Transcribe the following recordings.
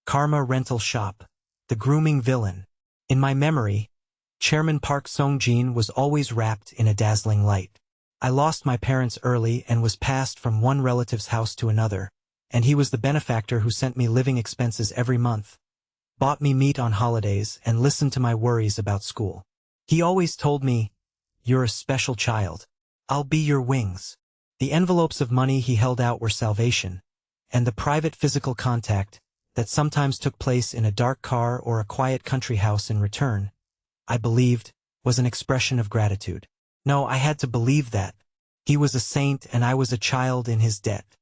Karma Rental Shop, the grooming villain. In my memory, Chairman Park Sung-jin was always wrapped in a dazzling light. I lost my parents early and was passed from one relative's house to another, and he was the benefactor who sent me living expenses every month, bought me meat on holidays, and listened to my worries about school. He always told me, "You're a special child. I'll be your wings." The envelopes of money he held out were salvation, and the private physical contact that sometimes took place in a dark car or a quiet country house in return, I believed, was an expression of gratitude. No, I had to believe that. He was a saint and I was a child in his debt.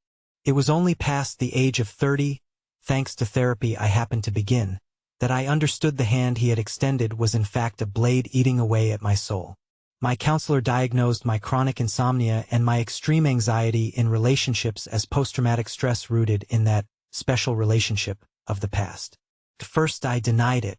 It was only past the age of 30, thanks to therapy I happened to begin, that I understood the hand he had extended was in fact a blade eating away at my soul. My counselor diagnosed my chronic insomnia and my extreme anxiety in relationships as post-traumatic stress rooted in that special relationship of the past. At first I denied it.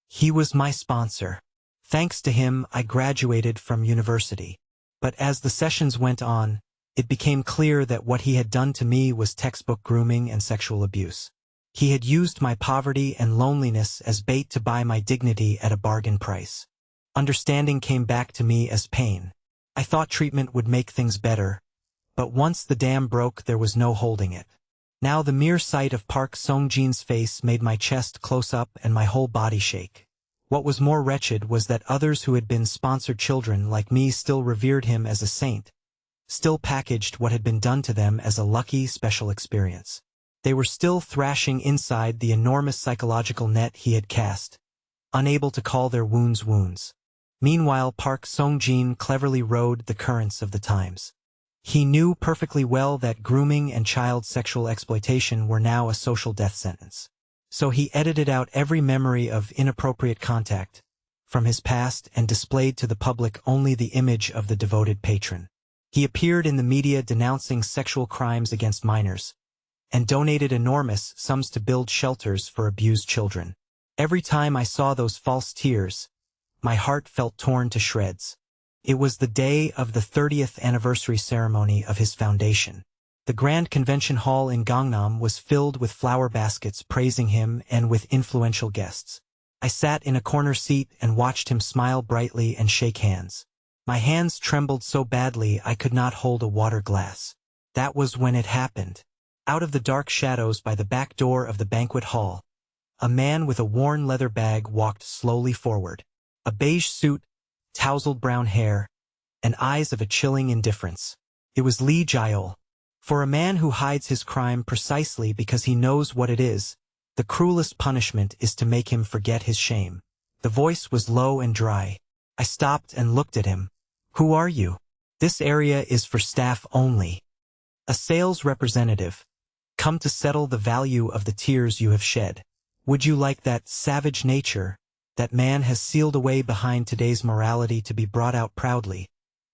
He was my sponsor. Thanks to him, I graduated from university. But as the sessions went on, it became clear that what he had done to me was textbook grooming and sexual abuse. He had used my poverty and loneliness as bait to buy my dignity at a bargain price. Understanding came back to me as pain. I thought treatment would make things better, but once the dam broke there was no holding it. Now the mere sight of Park Sung-jin's face made my chest close up and my whole body shake. What was more wretched was that others who had been sponsored children like me still revered him as a saint, still packaged what had been done to them as a lucky special experience. They were still thrashing inside the enormous psychological net he had cast, unable to call their wounds wounds. Meanwhile, Park Sung-jin cleverly rode the currents of the times. He knew perfectly well that grooming and child sexual exploitation were now a social death sentence. So he edited out every memory of inappropriate contact from his past and displayed to the public only the image of the devoted patron. He appeared in the media denouncing sexual crimes against minors, and donated enormous sums to build shelters for abused children. Every time I saw those false tears, my heart felt torn to shreds. It was the day of the 30th anniversary ceremony of his foundation. The Grand Convention Hall in Gangnam was filled with flower baskets praising him and with influential guests. I sat in a corner seat and watched him smile brightly and shake hands. My hands trembled so badly I could not hold a water glass. That was when it happened. Out of the dark shadows by the back door of the banquet hall, a man with a worn leather bag walked slowly forward. A beige suit, tousled brown hair, and eyes of a chilling indifference. It was Lee Jae-ol. For a man who hides his crime precisely because he knows what it is, the cruelest punishment is to make him forget his shame. The voice was low and dry. I stopped and looked at him. "Who are you?" "This area is for staff only." "A sales representative. Come to settle the value of the tears you have shed. Would you like that savage nature that man has sealed away behind today's morality to be brought out proudly,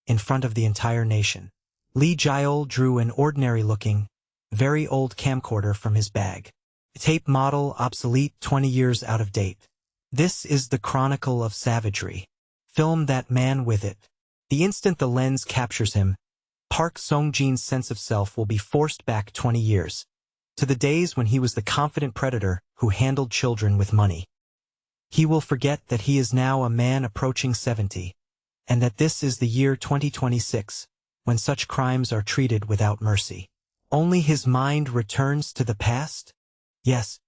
in front of the entire nation?" Lee Jae-ol drew an ordinary-looking, very old camcorder from his bag. Tape model obsolete, 20 years out of date. "This is the chronicle of savagery. Film that man with it." The instant the lens captures him, Park Sung-jin's sense of self will be forced back 20 years, to the days when he was the confident predator who handled children with money. He will forget that he is now a man approaching 70, and that this is the year 2026, when such crimes are treated without mercy. Only his mind returns to the past? Yes,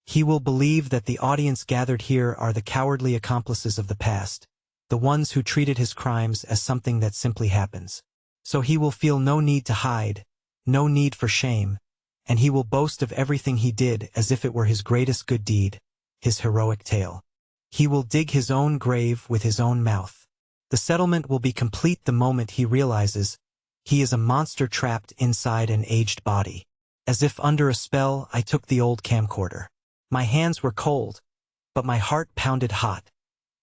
he will believe that the audience gathered here are the cowardly accomplices of the past, the ones who treated his crimes as something that simply happens. So he will feel no need to hide, no need for shame, and he will boast of everything he did as if it were his greatest good deed, his heroic tale. He will dig his own grave with his own mouth. The settlement will be complete the moment he realizes he is a monster trapped inside an aged body. As if under a spell, I took the old camcorder. My hands were cold, but my heart pounded hot,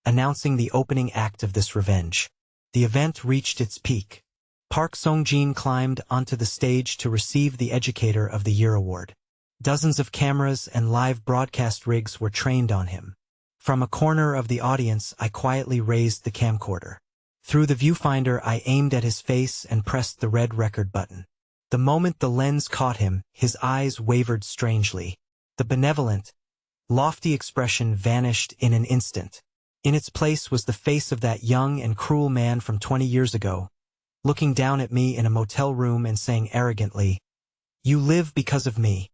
announcing the opening act of this revenge. The event reached its peak. Park Sung-jin climbed onto the stage to receive the Educator of the Year award. Dozens of cameras and live broadcast rigs were trained on him. From a corner of the audience, I quietly raised the camcorder. Through the viewfinder, I aimed at his face and pressed the red record button. The moment the lens caught him, his eyes wavered strangely. The benevolent, lofty expression vanished in an instant. In its place was the face of that young and cruel man from 20 years ago, looking down at me in a motel room and saying arrogantly, "You live because of me."